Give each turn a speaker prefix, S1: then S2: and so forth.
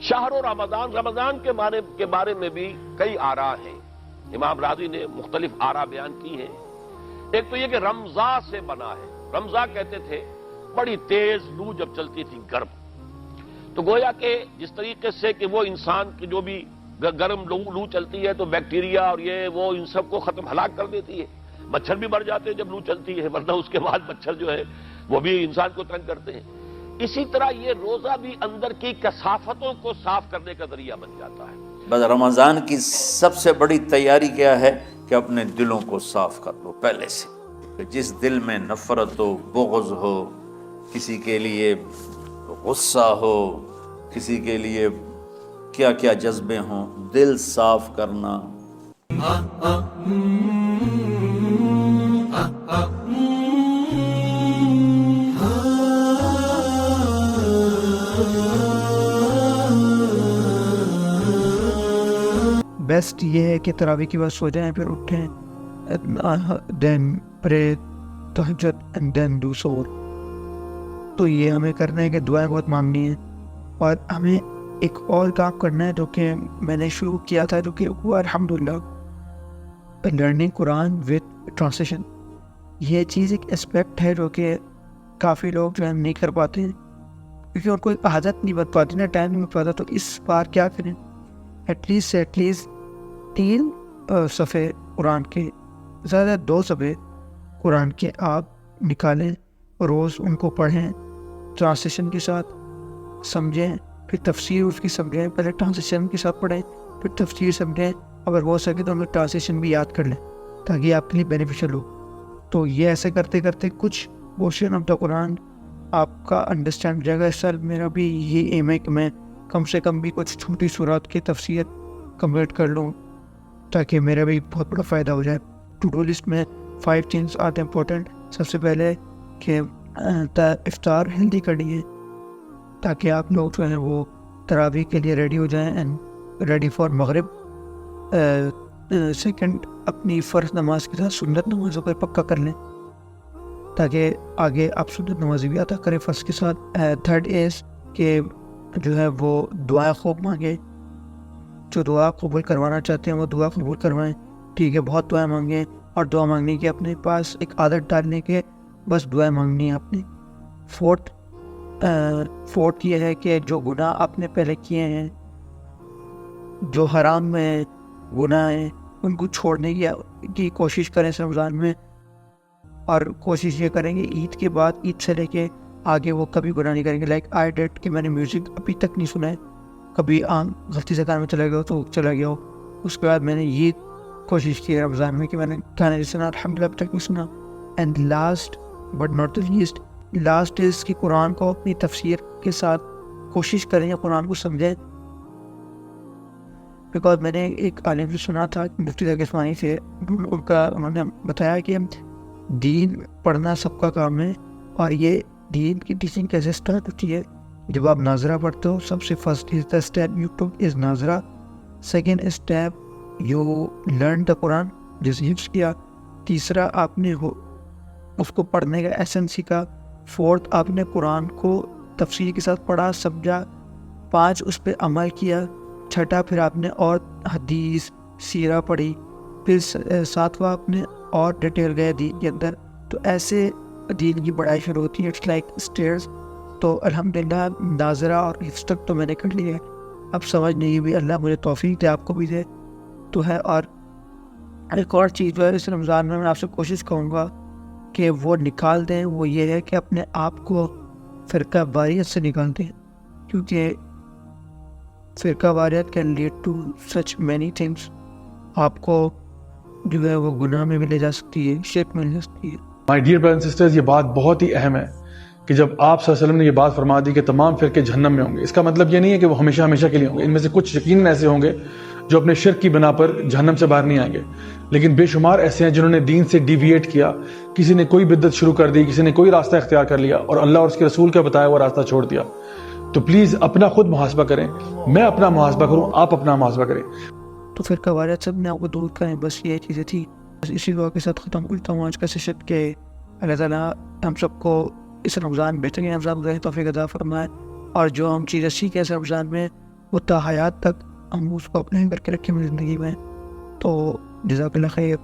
S1: شہر و رمضان کے بارے میں بھی کئی آراء ہیں. امام راضی نے مختلف آراء بیان کی ہیں. ایک تو یہ کہ رمضاء سے بنا ہے. رمضاء کہتے تھے بڑی تیز لو جب چلتی تھی گرم، تو گویا کہ جس طریقے سے کہ وہ انسان کی جو بھی گرم لو چلتی ہے تو بیکٹیریا اور یہ وہ ان سب کو ختم ہلاک کر دیتی ہے. مچھر بھی مر جاتے ہیں جب لو چلتی ہے، ورنہ اس کے بعد مچھر جو ہے وہ بھی انسان کو تنگ کرتے ہیں. اسی طرح یہ روزہ بھی اندر کی کثافتوں کو صاف کرنے کا ذریعہ بن جاتا ہے.
S2: بس رمضان کی سب سے بڑی تیاری کیا ہے کہ اپنے دلوں کو صاف کر لو پہلے سے. کہ جس دل میں نفرت ہو، بغض ہو، کسی کے لیے غصہ ہو، کسی کے لیے کیا کیا جذبے ہوں، دل صاف کرنا.
S3: بیسٹ یہ ہے کہ تراویح کے بعد سو جائیں، پھر اٹھیں، دین پرے تہجد اینڈ دین ڈو سحور. تو یہ ہمیں کرنا ہے کہ دعائیں بہت مانگنی ہیں، اور ہمیں ایک اور کام کرنا ہے جو کہ میں نے شروع کیا تھا، جو کہ ہوا الحمدللہ، لرننگ قرآن وتھ ٹرانسلیشن. یہ چیز ایک اسپیکٹ ہے جو کہ کافی لوگ جو ہے نہیں کر پاتے ہیں، کیونکہ ان کو ایک عادت نہیں بن پاتی نا، ٹائم نہیں بن پاتا. تو اس بار کیا کریں، ایٹ لیسٹ 3 صفحے قرآن کے، زیادہ 2 صفحے قرآن کے آپ نکالیں، روز ان کو پڑھیں، ٹرانسلیشن کے ساتھ سمجھیں، پھر تفسیر اس کی سمجھیں. پہلے ٹرانسلیشن کے ساتھ پڑھیں، پھر تفسیر سمجھیں. اگر ہو سکے تو ہم لوگ ٹرانسلیشن بھی یاد کر لیں تاکہ آپ کے لیے بینیفیشل ہو. تو یہ ایسے کرتے کرتے کچھ پورشن آف دا قرآن آپ کا انڈرسٹینڈ ہو جائے گا. اس سال میرا بھی یہی ایم ہے کہ میں کم سے کم بھی کچھ چھوٹی سورات کی تفسیر کمپلیٹ کر لوں تاکہ میرا بھی بہت بڑا فائدہ ہو جائے. ٹو ڈو لسٹ میں 5 تھنگس آر امپورٹنٹ. سب سے پہلے کہ افطار ہیلدی کرنی ہے تاکہ آپ لوگ جو ہیں وہ تراویح کے لیے ریڈی ہو جائیں اینڈ ریڈی فار مغرب. سیکنڈ، اپنی فرض نماز کے ساتھ سنت نمازوں کو پکا کر لیں تاکہ آگے آپ سنت نمازی بھی عطا کریں فرض کے ساتھ. تھرڈ از کہ جو ہے وہ دعائیں خوب مانگیں. جو دعا قبول کروانا چاہتے ہیں وہ دعا قبول کروائیں. ٹھیک ہے، بہت دعائیں مانگیں، اور دعا مانگنے کی اپنے پاس ایک عادت ڈالنے کے بس دعائیں مانگنی ہے آپ نے. فورتھ یہ ہے کہ جو گناہ آپ نے پہلے کیے ہیں، جو حرام میں گناہ ہیں، ان کو چھوڑنے کی کوشش کریں اس رمضان میں. اور کوشش یہ کریں گے عید کے بعد، عید سے لے کے آگے وہ کبھی گناہ نہیں کریں گے. لائک آئی ڈیڈ کہ میں نے میوزک ابھی تک نہیں سنا ہے، کبھی غلطی سے کان میں چلا گیا تو چلا گیا ہو. اس کے بعد میں نے یہ کوشش کی رمضان میں کہ میں نے گانے نہیں سنا، الحمدللہ اب تک نہیں سنا. And last but not the least, last is کہ قرآن کو اپنی تفسیر کے ساتھ کوشش کریں یا قرآن کو سمجھیں. بیکاز میں نے ایک عالم سے سنا تھا، مفتی تقی عثمانی سے، انہوں نے بتایا کہ دین پڑھنا سب کا کام ہے، اور یہ دین کی ٹیچنگ کیسے اسٹارٹ ہوتی ہے. جب آپ ناظرہ پڑھتے ہو، سب سے first is the step you took از ناظرہ. Second step you learn the Quran, جسے حفظ کیا. تیسرا آپ نے اس کو پڑھنے کا ایسنس سیکھا. فورتھ آپ نے قرآن کو تفسیر کے ساتھ پڑھا، سمجھا. 5 اس پہ عمل کیا. چھٹا پھر آپ نے اور حدیث سیرہ پڑھی. پھر 7واں آپ نے اور ڈیٹیل گئے دین کے اندر. تو ایسے دین کی بڑائی شروع ہوتی ہے. It's like stairs. تو الحمدللہ ناظرہ اور حفظ تک تو میں نے کر لی ہے. اب سمجھ نہیں بھی، اللہ مجھے توفیق دے، آپ کو بھی دے تو ہے. اور ایک اور چیز جو ہے اس رمضان میں آپ سے کوشش کروں گا کہ وہ نکال دیں، وہ یہ ہے کہ اپنے آپ کو فرقہ واریت سے نکال دیں، کیونکہ فرقہ واریت can lead to such many things. آپ کو جو ہے وہ گناہ میں بھی لے جا سکتی ہے، شرک میں لے جا سکتی ہے.
S4: My dear brothers and sisters, یہ بات بہت ہی اہم ہے کہ جب آپ صلی اللہ علیہ وسلم نے یہ بات فرما دی کہ تمام فرقے جہنم میں ہوں گے، اس کا مطلب یہ نہیں ہے کہ وہ ہمیشہ ہمیشہ کے لیے ہوں گے. ان میں سے کچھ یقیناً ایسے ہوں گے جو اپنے شرک کی بنا پر جہنم سے باہر نہیں آئیں گے، لیکن بے شمار ایسے ہیں جنہوں نے دین سے ڈیویٹ کیا. کسی نے کوئی بدعت شروع کر دی، کسی نے کوئی راستہ اختیار کر لیا، اور اللہ اور اس کے رسول کا بتایا ہوا راستہ چھوڑ دیا. تو پلیز اپنا خود محاسبہ کریں، میں اپنا محاسبہ کروں، آپ اپنا محاسبہ کریں.
S3: تو فرقہ واریت سب نے آپ کو دور کریں. بس یہ چیزیں تھی. بس اسی دعا کے ساتھ ختم کرتا ہوں آج کا سیشن کہ اللہ تعالیٰ ہم سب کو اس رمضان بہترین رمضان گزارنے کی توفیق عطا فرمائے، اور جو ہم چیزیں سیکھیں اس رمضان میں وہ تا حیات تک ہم اس کو اپنے کر کے رکھیں زندگی میں. تو جزاک اللہ خیر.